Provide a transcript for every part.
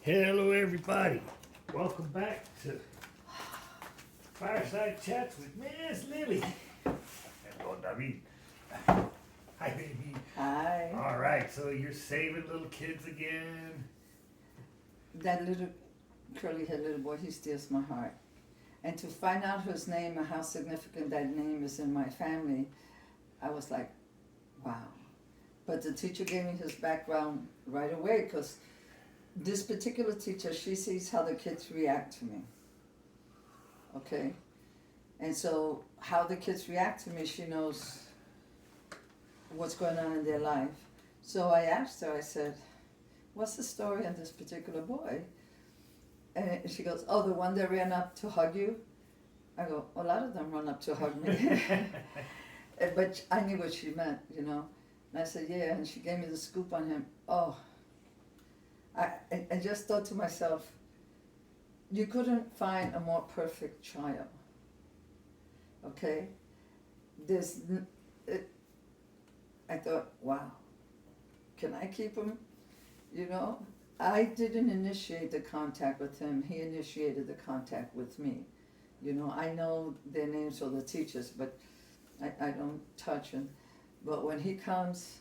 Hello, everybody. Welcome back to Fireside Chats with Miss Lilly. And DahVeed. Hi, baby. Hi. All right, so you're saving little kids again. That little curly haired little boy, he steals my heart. And to find out his name and how significant that name is in my family, I was like, wow. But the teacher gave me his background right away because this particular teacher, she sees how the kids react to me. Okay? And so, how the kids react to me, she knows what's going on in their life. So I asked her, I said, what's the story on this particular boy? And she goes, oh, the one that ran up to hug you? I go, a lot of them run up to hug me. But I knew what she meant, you know. And I said, yeah, and she gave me the scoop on him. Oh, I just thought to myself, you couldn't find a more perfect child, okay? I thought, wow, can I keep him? You know, I didn't initiate the contact with him. He initiated the contact with me. You know, I know their names or the teachers, but I don't touch him. But when he comes,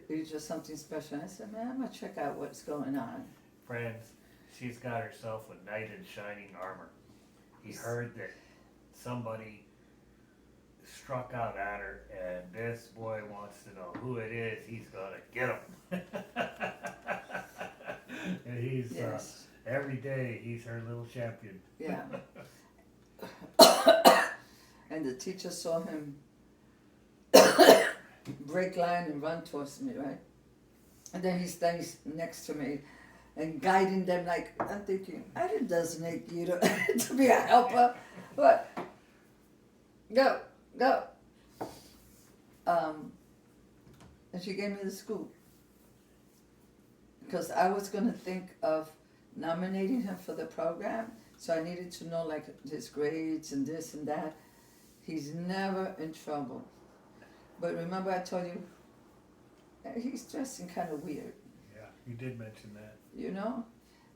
it's just something special. I said, man, I'm going to check out what's going on. Friends, she's got herself a knight in shining armor. He heard that somebody struck out at her, and this boy wants to know who it is. He's gonna get him. And he's Yes. every day he's her little champion. Yeah. And the teacher saw him break line and run towards me, right? And then he stands next to me and guiding them like, I'm thinking, I didn't designate you to be a helper, but go. And she gave me the scoop. Because I was going to think of nominating him for the program, so I needed to know like his grades and this and that. He's never in trouble. But remember I told you, he's dressing kind of weird. Yeah, you did mention that. You know?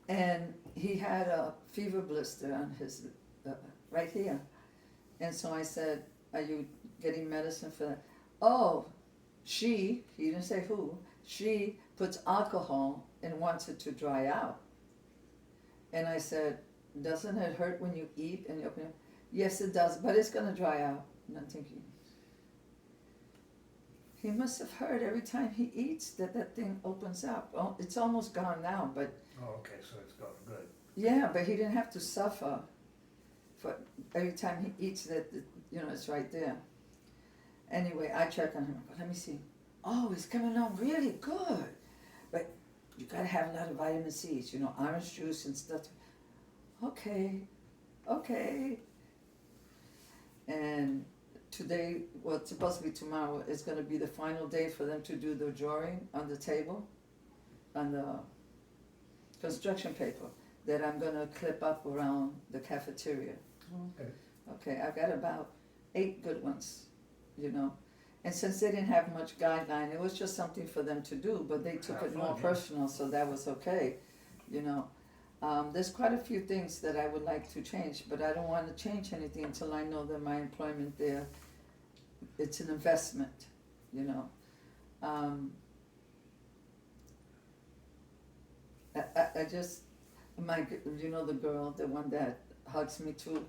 And he had a fever blister on his, right here. And so I said, are you getting medicine for that? Oh, he didn't say who, she puts alcohol and wants it to dry out. And I said, doesn't it hurt when you eat and you open it? Yes, it does, but it's going to dry out. And I'm thinking, he must have heard every time he eats that thing opens up. Oh, it's almost gone now, but... Oh, okay, so it's going good. Yeah, but he didn't have to suffer for every time he eats that, you know, it's right there. Anyway, I check on him. Let me see. Oh, he's coming on really good. But you gotta have a lot of vitamin C's, you know, orange juice and stuff. Okay. And today, well, it's supposed to be tomorrow, is gonna be the final day for them to do the drawing on the table, on the construction paper that I'm gonna clip up around the cafeteria. Okay. Okay, I've got about 8 good ones, you know. And since they didn't have much guideline, it was just something for them to do, but they took Have it fun, more yeah. personal, so that was okay, you know. There's quite a few things that I would like to change, but I don't want to change anything until I know that my employment there, it's an investment, you know. I just, you know the girl, the one that hugs me too,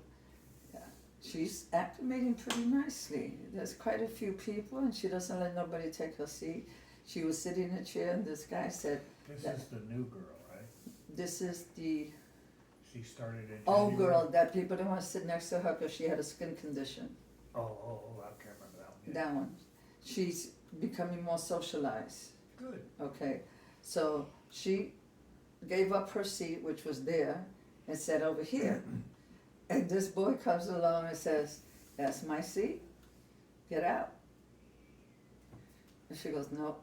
she's acclimating pretty nicely. There's quite a few people and she doesn't let nobody take her seat. She was sitting in a chair and this guy said, This That- is the new girl, right? this is the She started in old January. girl that people didn't want to sit next to her because she had a skin condition. Oh, I can't remember that one. Yeah. That one. She's becoming more socialized. Good. Okay, so she gave up her seat, which was there, and sat over here. And this boy comes along and says, that's my seat, get out. And she goes, no.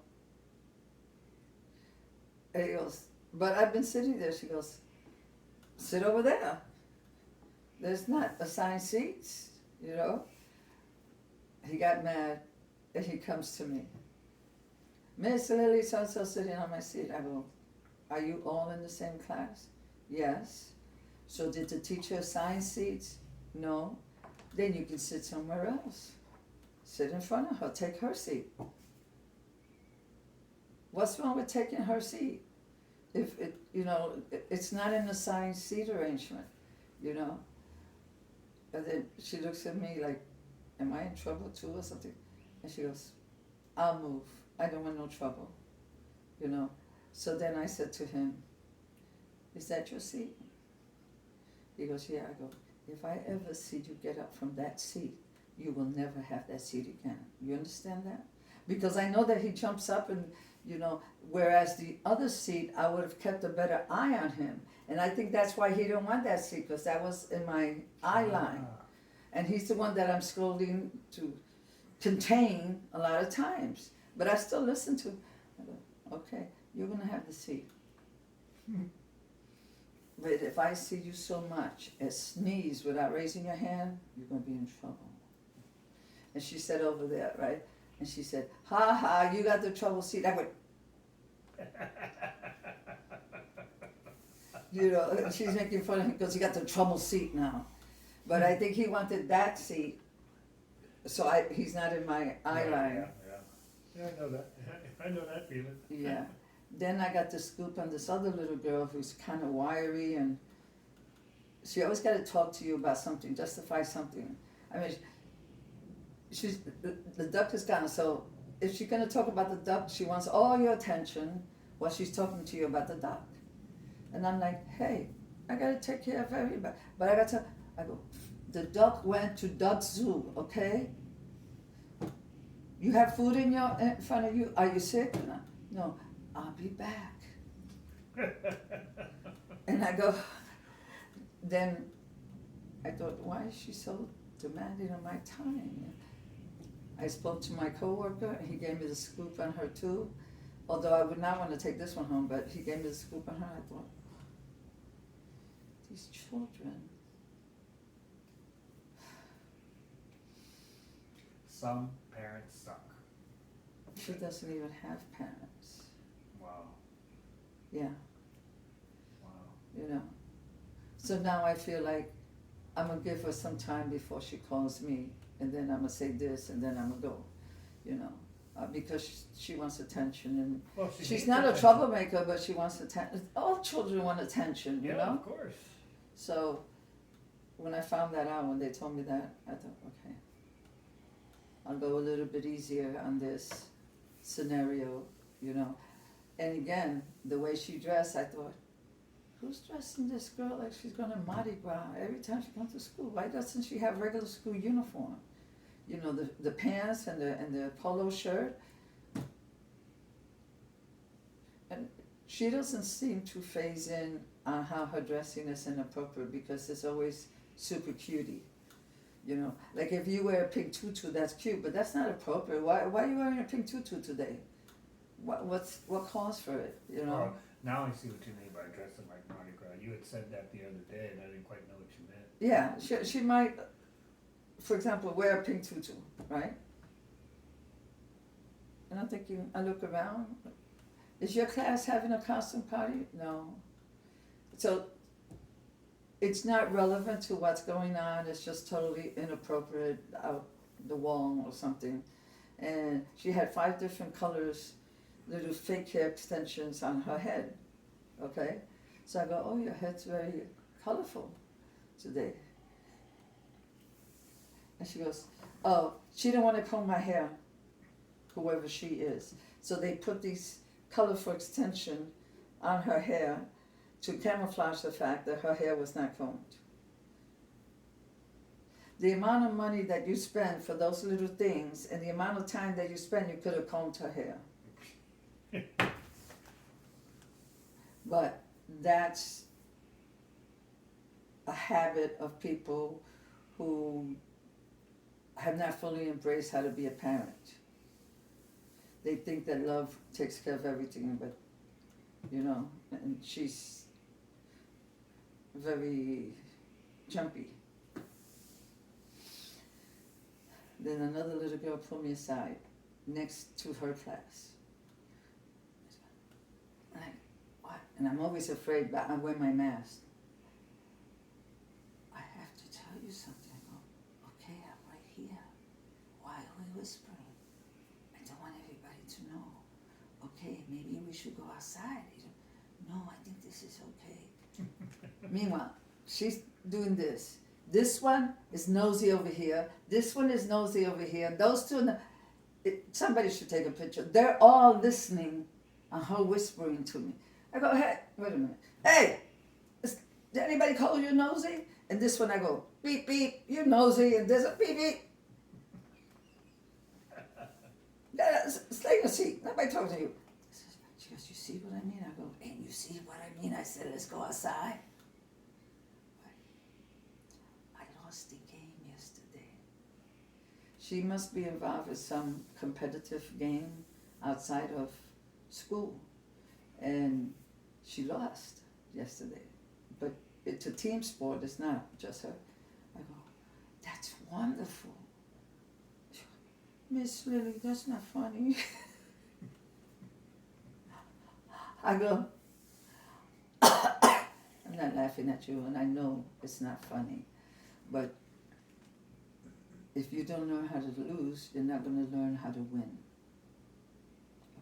And he goes, but I've been sitting there. She goes, sit over there. There's not assigned seats, you know. He got mad and he comes to me. Miss Lilly, so-and-so sitting on my seat. I go, Are you all in the same class? Yes. So did the teacher assign seats? No. Then you can sit somewhere else. Sit in front of her, take her seat. What's wrong with taking her seat? If it, it's not an assigned seat arrangement, And then she looks at me like, am I in trouble too or something? And she goes, I'll move. I don't want no trouble, So then I said to him, is that your seat? He goes, yeah. I go, if I ever see you get up from that seat, you will never have that seat again. You understand that? Because I know that he jumps up and, whereas the other seat, I would have kept a better eye on him. And I think that's why he didn't want that seat, because that was in my eye line. And he's the one that I'm scrolling to contain a lot of times. But I still listen to, I go, okay, you're going to have the seat. But if I see you so much as sneeze without raising your hand, you're going to be in trouble. And she said over there, right? And she said, ha ha, you got the trouble seat. I went, and she's making fun of him because he got the trouble seat now. But I think he wanted that seat, so he's not in my eye line. Yeah, I know that. I know that feeling. Yeah. Then I got the scoop on this other little girl who's kind of wiry, and she always got to talk to you about something, justify something. I mean, the duck is gone, so if she's going to talk about the duck, she wants all your attention while she's talking to you about the duck. And I'm like, hey, I got to take care of everybody. But I go, the duck went to duck zoo, okay? You have food in front of you? Are you sick? No, I'll be back. And I go, then I thought, why is she so demanding of my time? I spoke to my coworker, and he gave me the scoop on her too. Although I would not want to take this one home, but he gave me the scoop on her. I thought, these children. Some parents suck. She doesn't even have parents. Wow. Yeah. Wow. So now I feel like I'm going to give her some time before she calls me, and then I'm going to say this, and then I'm going to go, because she wants attention. And well, she's not a troublemaker, but she wants attention. All children want attention, you know? of course. So when I found that out, when they told me that, I thought, okay, I'll go a little bit easier on this scenario, And again, the way she dressed, I thought, who's dressing this girl like she's going to Mardi Gras every time she comes to school? Why doesn't she have regular school uniform? The pants and the polo shirt. And she doesn't seem to phase in on how her dressing is inappropriate, because it's always super cutie. Like if you wear a pink tutu, that's cute, but that's not appropriate. Why are you wearing a pink tutu today? What calls for it? Well, now I see what you mean by dressing like Mardi Gras. You had said that the other day, and I didn't quite know what you meant. Yeah, she might, for example, wear a pink tutu, right? And I'm thinking, I look around. Is your class having a costume party? No. So it's not relevant to what's going on. It's just totally inappropriate, out the wall or something. And she had 5 different colors, little fake hair extensions on her head. Okay? So I go, oh, your head's very colorful today. And she goes, oh, she didn't want to comb my hair, whoever she is. So they put these colorful extension on her hair to camouflage the fact that her hair was not combed. The amount of money that you spend for those little things and the amount of time that you spend, you could have combed her hair. But that's a habit of people who have not fully embraced how to be a parent. They think that love takes care of everything, but, and she's very jumpy. Then another little girl pulled me aside next to her class. Like, what? and I'm always afraid, but I wear my mask. I have to tell you something. I go, okay, I'm right here. Why are we whispering? I don't want everybody to know. Okay, maybe we should go outside. No, I think this is okay. Meanwhile, she's doing this. This one is nosy over here. This one is nosy over here. Those two, somebody should take a picture. They're all listening and her whispering to me. I go, hey, wait a minute. Hey, did anybody call you nosy? And this one I go, beep, beep, you're nosy. And there's a beep, beep. Stay in your seat. Nobody talking to you. She goes, you see what I mean? I go, and you see what I mean? I said, let's go outside. I lost the game yesterday. She must be involved in some competitive game outside of school. And she lost yesterday. But it's a team sport. It's not just her. I go, that's wonderful. Miss Lilly, that's not funny. I go, I'm not laughing at you, and I know it's not funny, but if you don't learn how to lose, you're not going to learn how to win.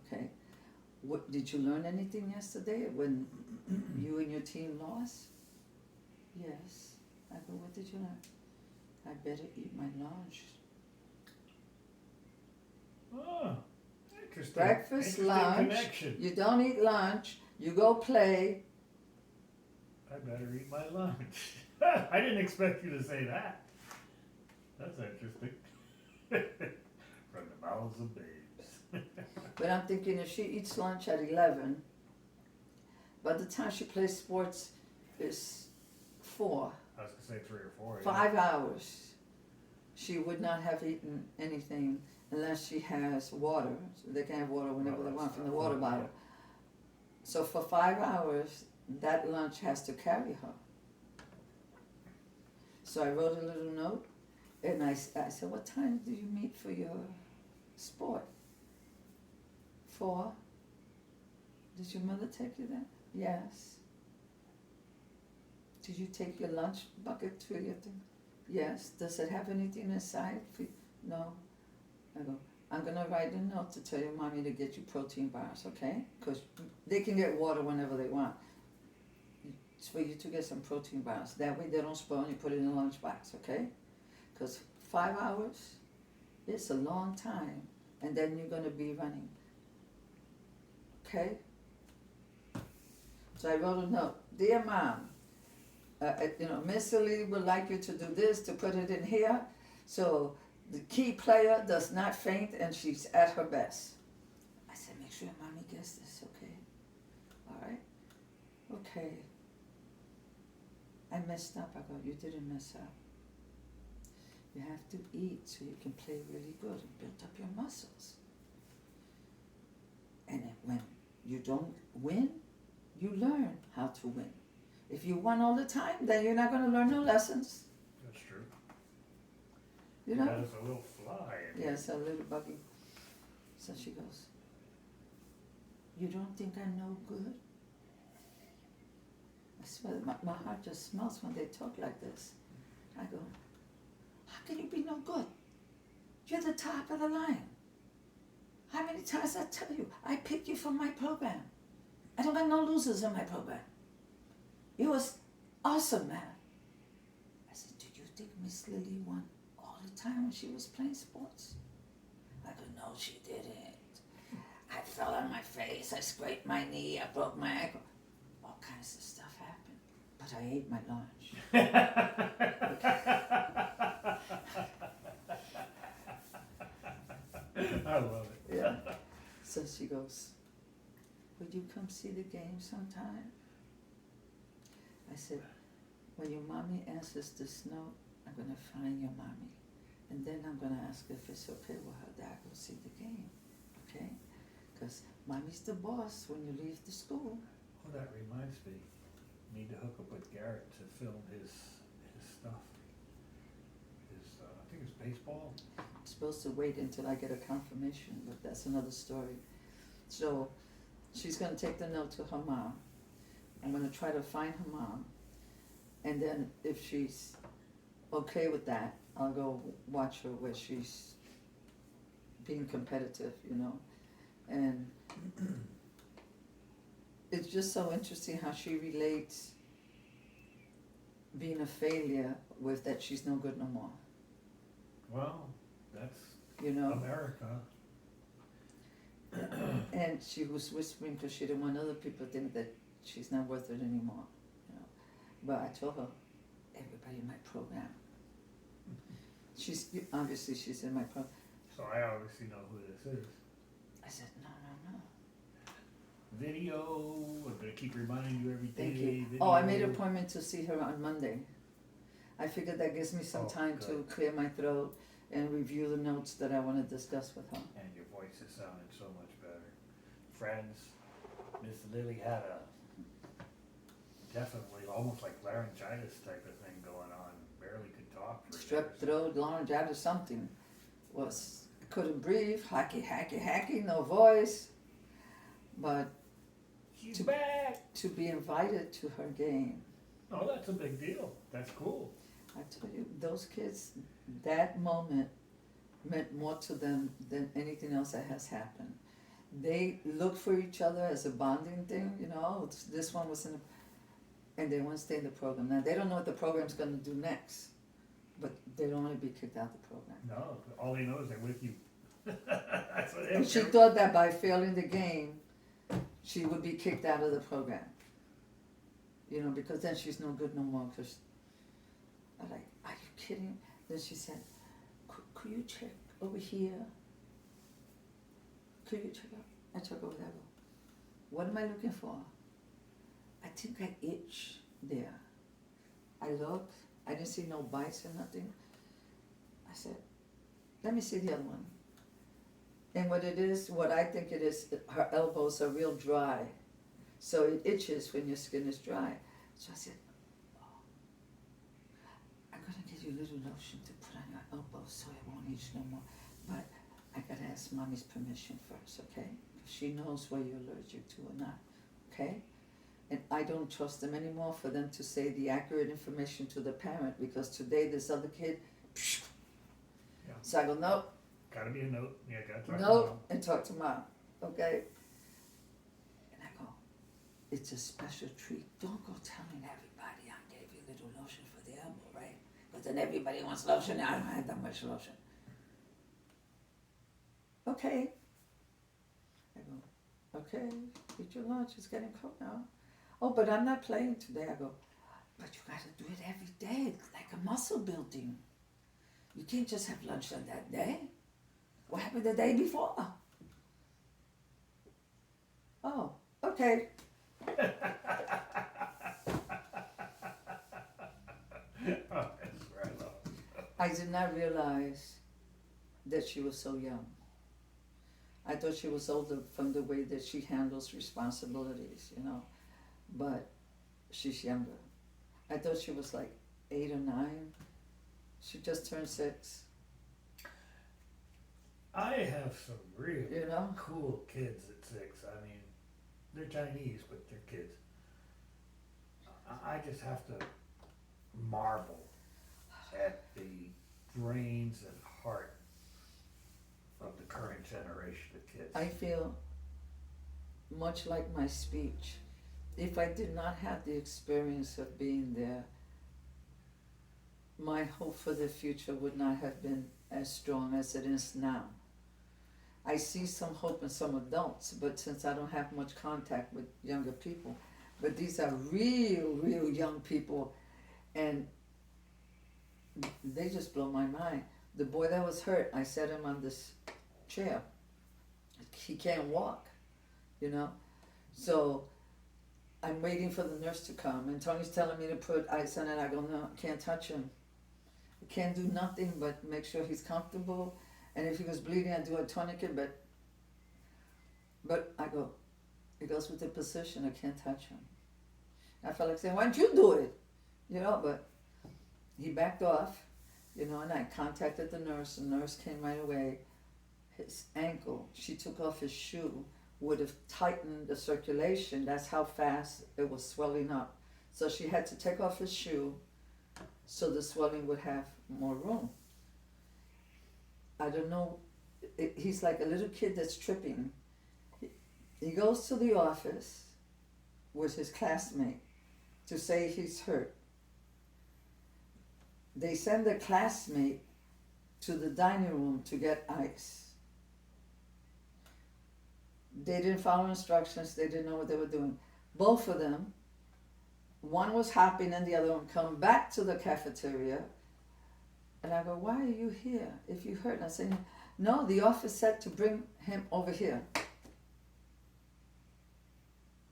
Okay? What did you learn anything yesterday when you and your team lost? Yes. I go, what did you learn? I better eat my lunch. Oh, interesting. Breakfast, Interesting lunch. Connection. You don't eat lunch. You go play. I better eat my lunch. I didn't expect you to say that. That's interesting. From the mouths of babes. But I'm thinking if she eats lunch at 11, by the time she plays sports is 4. I was going to say 3 or 4. 5 hours. She would not have eaten anything unless she has water. So they can have water whenever they want from the water bottle. So for 5 hours, that lunch has to carry her. So I wrote a little note, and I said, what time do you meet for your sport? 4. Did your mother take you there? Yes. Did you take your lunch bucket to your thing? Yes. Does it have anything inside? No. I go, I'm going to write a note to tell your mommy to get you protein bars, okay? Because they can get water whenever they want. It's for you to get some protein bars. That way they don't spoil and you put it in a lunchbox, okay? Because 5 hours, it's a long time. And then you're going to be running. Okay? So I wrote a note. Dear Mom, Miss Lilly would like you to do this, to put it in here. So the key player does not faint and she's at her best. I said, make sure Mommy gets this, okay? All right? Okay. I messed up. I go, you didn't mess up. You have to eat so you can play really good and build up your muscles. And when you don't win, you learn how to win. If you won all the time, then you're not going to learn no lessons. That's true. You know? That is a little fly. Yes, a little buggy. So she goes, you don't think I'm no good? I swear, my heart just smells when they talk like this. I go, how can you be no good? You're the top of the line. How many times I tell you, I picked you for my program. I don't got no losers in my program. It was awesome, man. I said, do you think Miss Lilly won all the time when she was playing sports? I go, no, she didn't. I fell on my face, I scraped my knee, I broke my ankle. All kinds of stuff happened. But I ate my lunch. I love it. Yeah. So she goes, would you come see the game sometime? I said, when your mommy answers this note, I'm going to find your mommy. And then I'm going to ask if it's okay with her that I go see the game. Okay? Because mommy's the boss when you leave the school. Oh, that reminds me. Need to hook up with Garrett to film his stuff. I think it's baseball. I'm supposed to wait until I get a confirmation, but that's another story. So she's going to take the note to her mom. I'm gonna try to find her mom, and then if she's okay with that, I'll go watch her where she's being competitive, you know, and it's just so interesting how she relates being a failure with that she's no good no more, Well, that's you know. America. And she was whispering because she didn't want other people to think that she's not worth it anymore, you know. But I told her, everybody in my program. She's obviously she's in my program. So I obviously know who this is. I said, no. Video, I'm gonna keep reminding you every day. Thank you. Video. Oh, I made an appointment to see her on Monday. I figured that gives me some Oh, time to good. clear my throat and review the notes that I want to discuss with her. And your voice is sounding so much better. Friends, Miss Lilly had a definitely almost like laryngitis type of thing going on. Barely could talk for Strep years. throat, laryngitis, something. Couldn't breathe, hacky, no voice. But She's back. to be invited to her game, Oh, that's a big deal. That's cool. I tell you, those kids, that moment meant more to them than anything else that has happened. They look for each other as a bonding thing, you know, this one was in, and they want to stay in the program. Now, they don't know what the program's gonna do next, but they don't wanna be kicked out of the program. No, all they know is they're with you. That's what And she they thought that by failing the game, she would be kicked out of the program. You know, because then she's no good no more, because I'm like, are you kidding? Then she said, could you check over here? Could you check out? I check over there. I go, what am I looking for? I think I itch there. I looked, I didn't see no bites or nothing. I said, let me see the other one. And what it is, what I think it is, her elbows are real dry. So it itches when your skin is dry. So I said, oh, I'm gonna give you a little lotion to put on your elbows so it won't itch no more. But I gotta ask mommy's permission first, okay? She knows what you're allergic to or not, okay? And I don't trust them anymore for them to say the accurate information to the parent, because today this other kid, Yeah. so I go, nope, Gotta be a note. Yeah, gotta talk to nope, mom. and talk to mom, okay? And I go, it's a special treat. Don't go telling everybody I gave you a little lotion for the elbow, right? But then everybody wants lotion. I don't have that much lotion. Okay. I go, okay, eat your lunch. It's getting cold now. Oh, but I'm not playing today. I go, but you gotta do it every day, like a muscle building. You can't just have lunch on that day. What happened the day before? Oh, okay. Oh, that's where I love it. I did not realize that she was so young. I thought she was older from the way that she handles responsibilities, you know, but she's younger. I thought she was like 8 or 9. She just turned 6. I have some really You know? cool kids at 6. I mean, they're Chinese, but they're kids. I just have to marvel at the brains and heart of the current generation of kids. I feel much like my speech. If I did not have the experience of being there, my hope for the future would not have been as strong as it is now. I see some hope in some adults, but since I don't have much contact with younger people, but these are real young people, and they just blow my mind. The boy that was hurt, I set him on this chair. He can't walk, you know? So I'm waiting for the nurse to come, and Tony's telling me to put ice on it. I go, no, I can't touch him. I can't do nothing but make sure he's comfortable, and if he was bleeding, I do a tourniquet, but I go, it goes with the position, I can't touch him. I felt like saying, why don't you do it? You know, but he backed off, you know, and I contacted the nurse came right away. His ankle, she took off his shoe, would have tightened the circulation. That's how fast it was swelling up. So she had to take off his shoe so the swelling would have more room. I don't know, he's like a little kid that's tripping. He goes to the office with his classmate to say he's hurt. They send the classmate to the dining room to get ice. They didn't follow instructions, they didn't know what they were doing. Both of them, one was hopping and the other one come back to the cafeteria. And I go, why are you here if you hurt? And I say, no, the office said to bring him over here.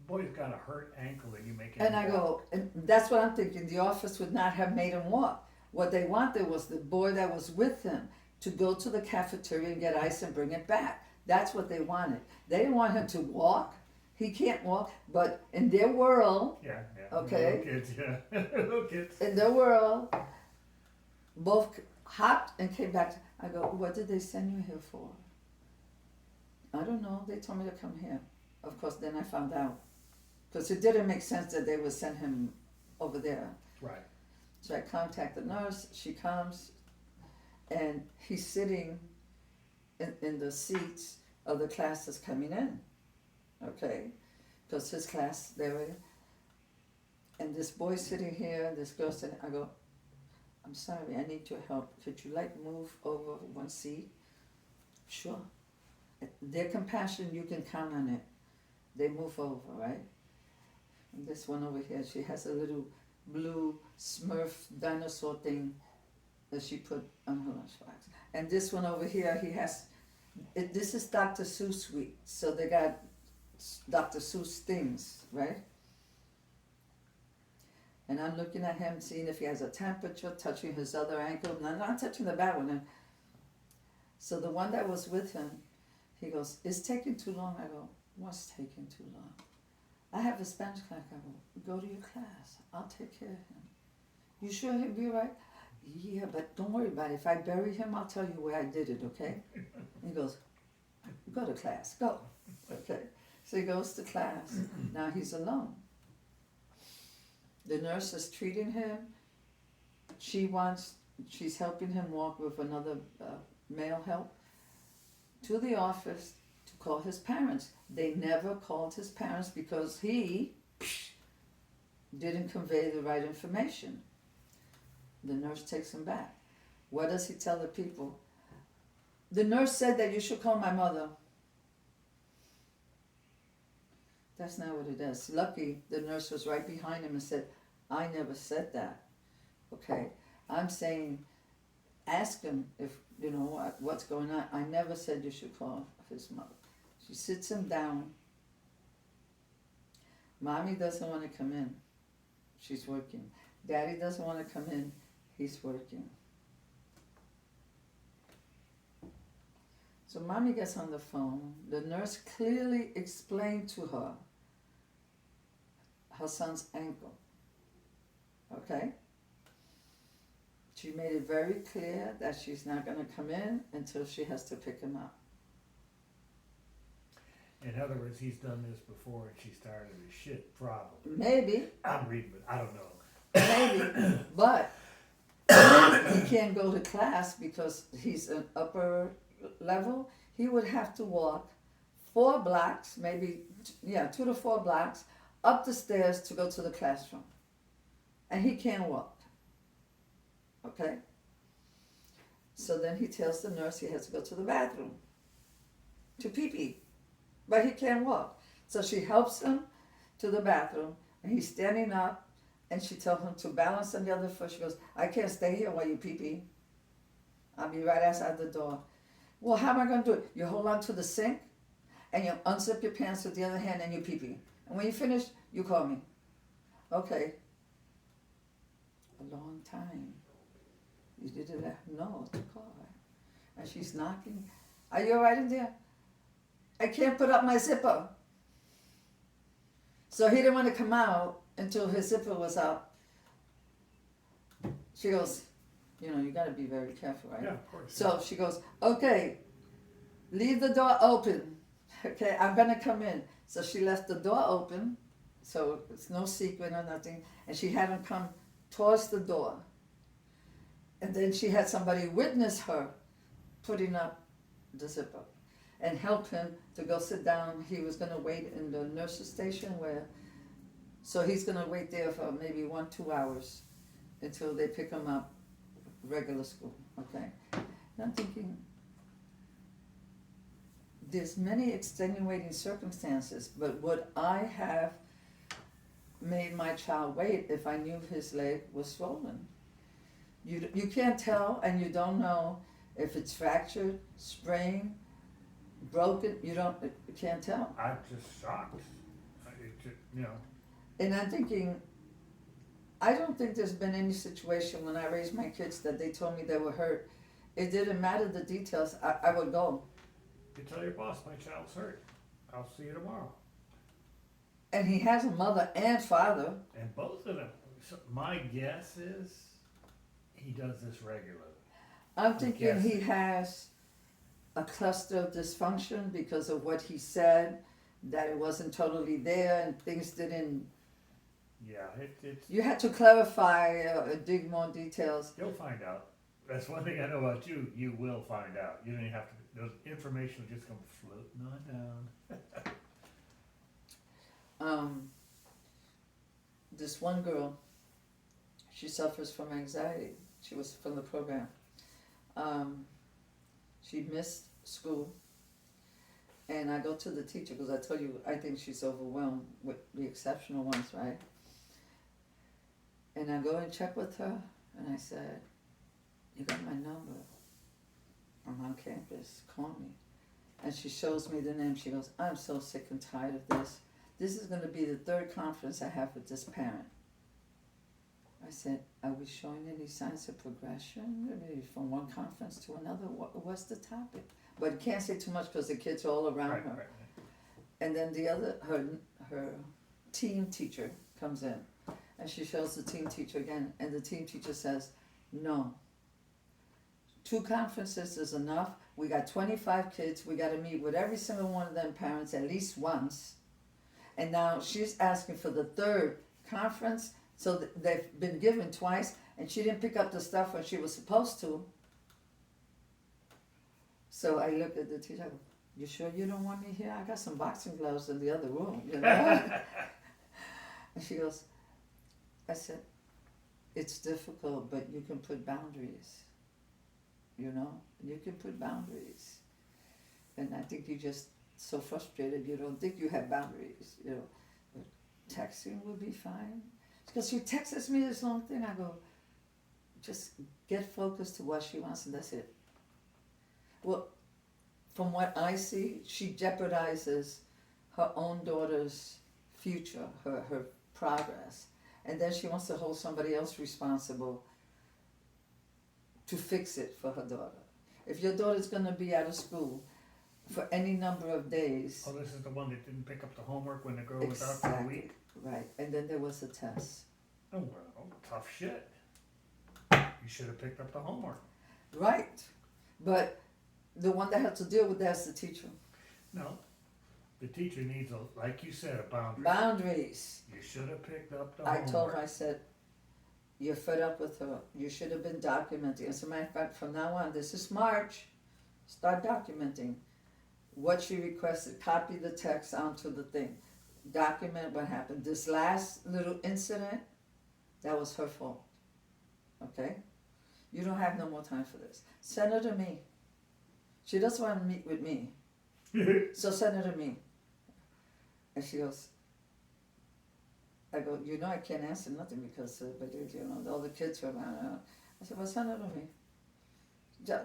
Boy's got a hurt ankle and you make him And I walk. go, and that's what I'm thinking, the office would not have made him walk. What they wanted was the boy that was with him to go to the cafeteria and get ice and bring it back. That's what they wanted. They didn't want him to walk. He can't walk, but in their world, Yeah. Okay. Little kids, yeah. Little kids. in their world, both hopped and came back. I go, what did they send you here for? I don't know. They told me to come here. Of course, then I found out. Because it didn't make sense that they would send him over there. Right. So I contact the nurse. She comes, and he's sitting in the seats of the class that's coming in. Okay? Because his class, they were. And this boy's sitting here, this girl's sitting. I go, I'm sorry, I need your help. Could you move over one seat? Sure. Their compassion, you can count on it. They move over, right? And this one over here, she has a little blue Smurf dinosaur thing that she put on her lunchbox. And this one over here, he has, this is Dr. Seuss week. So they got Dr. Seuss things, right? And I'm looking at him, seeing if he has a temperature, touching his other ankle. No, not touching the bad one. And so the one that was with him, he goes, it's taking too long. I go, what's taking too long? I have a Spanish class. I go, go to your class. I'll take care of him. You sure he'll be right? Yeah, but don't worry about it. If I bury him, I'll tell you where I did it, okay? He goes, go to class, go. Okay. So he goes to class. Now he's alone. The nurse is treating him. She's helping him walk with another male help to the office to call his parents. They never called his parents because he didn't convey the right information. The nurse takes him back. What does he tell the people? The nurse said that you should call my mother. That's not what it is. Lucky the nurse was right behind him and said, I never said that. Okay, I'm saying, ask him if, you know, what's going on. I never said you should call his mother. She sits him down. Mommy doesn't want to come in. She's working. Daddy doesn't want to come in. He's working. So mommy gets on the phone. The nurse clearly explained to her son's ankle. Okay? She made it very clear that she's not going to come in until she has to pick him up. In other words, he's done this before and she started a shit problem. Maybe. I'm reading it. I don't know. Maybe. But he can't go to class because he's an upper level. He would have to walk 4 blocks, maybe, 2 to 4 blocks, up the stairs to go to the classroom. And he can't walk. Okay? So then he tells the nurse he has to go to the bathroom, to pee-pee. But he can't walk. So she helps him to the bathroom, and he's standing up, and she tells him to balance on the other foot. She goes, I can't stay here while you pee-pee. I'll be right outside the door. Well, how am I going to do it? You hold on to the sink, and you unzip your pants with the other hand, and you pee-pee. And when you finish, you call me. Okay. A long time. You didn't let him know to call her. And she's knocking. Are you all right in there? I can't put up my zipper. So he didn't want to come out until his zipper was up. She goes, you got to be very careful, right? Yeah, of course. So she goes, okay, leave the door open. Okay, I'm gonna come in. So she left the door open, so it's no secret or nothing, and she had him come towards the door. And then she had somebody witness her putting up the zipper and help him to go sit down. He was gonna wait in the nurse's station so he's gonna wait there for maybe 1-2 hours until they pick him up, regular school, okay? And I'm thinking, there's many extenuating circumstances, but would I have made my child wait if I knew his leg was swollen? You can't tell, and you don't know if it's fractured, sprained, broken. You can't tell. I'm just shocked. It just, you know. And I'm thinking, I don't think there's been any situation when I raised my kids that they told me they were hurt. It didn't matter the details. I would go. You tell your boss my child's hurt. I'll see you tomorrow. And he has a mother and father. And both of them. So my guess is he does this regularly. I'm thinking he has a cluster of dysfunction because of what he said, that it wasn't totally there and things didn't. Yeah, it's. You had to clarify, dig more details. You'll find out. That's one thing I know about you. You will find out. You don't even have to. Those information will just come floating on down. This one girl, she suffers from anxiety. She was from the program. She missed school, and I go to the teacher because I told you I think she's overwhelmed with the exceptional ones, right? And I go and check with her, and I said, "You got my number. I'm on campus. Call me." And she shows me the name. She goes, "I'm so sick and tired of this. This is going to be the third conference I have with this parent." I said, "Are we showing any signs of progression? Maybe from one conference to another? What's the topic?" But can't say too much because the kids are all around her. Right. And then her team teacher comes in, and she shows the team teacher again, and the team teacher says, "No. 2 conferences is enough. We got 25 kids. We got to meet with every single one of them parents at least once." And now she's asking for the 3rd conference. So they've been given twice, and she didn't pick up the stuff when she was supposed to. So I looked at the teacher. I go, "You sure you don't want me here? I got some boxing gloves in the other room, you know." And she goes, I said, "It's difficult, but you can put boundaries. You know, you can put boundaries. And I think you're just so frustrated. You don't think you have boundaries, you know. But texting will be fine." Because she texts me this long thing, I go, "Just get focused to what she wants and that's it." Well, from what I see, she jeopardizes her own daughter's future, her progress. And then she wants to hold somebody else responsible to fix it for her daughter. If your daughter's going to be out of school for any number of days. Oh, this is the one that didn't pick up the homework when the girl was out for a week? Right, and then there was a test. Oh, well, tough shit. You should have picked up the homework. Right, but the one that had to deal with that's the teacher. No, the teacher needs, like you said, a boundary. Boundaries. You should have picked up the I homework. told her, I said, "You're fed up with her. You should have been documenting." As a matter of fact, from now on, this is March, start documenting what she requested. Copy the text onto the thing. Document what happened. This last little incident, that was her fault. Okay? You don't have no more time for this. Send her to me. She doesn't want to meet with me. So send her to me. And she goes, I go, "You know I can't answer nothing because, but you know, all the kids are around." I said, "Well, send her to me.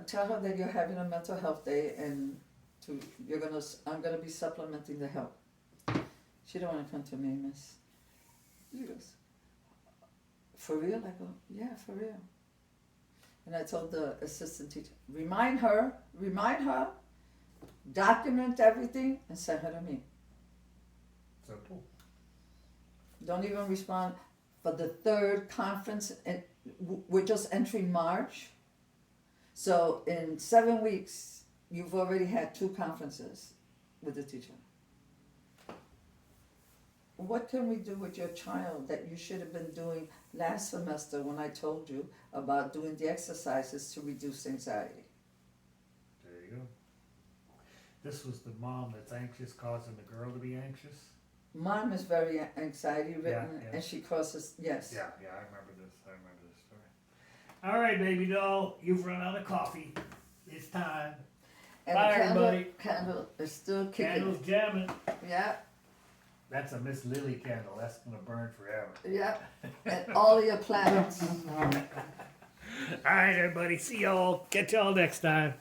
Tell her that you're having a mental health day and I'm gonna be supplementing the help." She don't want to come to me, miss. She goes, "For real?" I go, "Yeah, for real." And I told the assistant teacher, remind her, document everything and send her to me. Simple. Don't even respond for the 3rd conference, and we're just entering March. So in 7 weeks, you've already had 2 conferences with the teacher. What can we do with your child that you should have been doing last semester when I told you about doing the exercises to reduce anxiety? There you go. This was the mom that's anxious causing the girl to be anxious? Mom is very anxiety ridden, Yeah. and she causes, yes. Yeah, I remember this. Story. All right, baby doll, you've run out of coffee. It's time. And Bye, the everybody. candle is still kicking. Candles jamming. Yeah, That's a Miss Lilly candle. That's gonna burn forever. yeah. And all your planets. All right, everybody. See y'all. Catch y'all next time.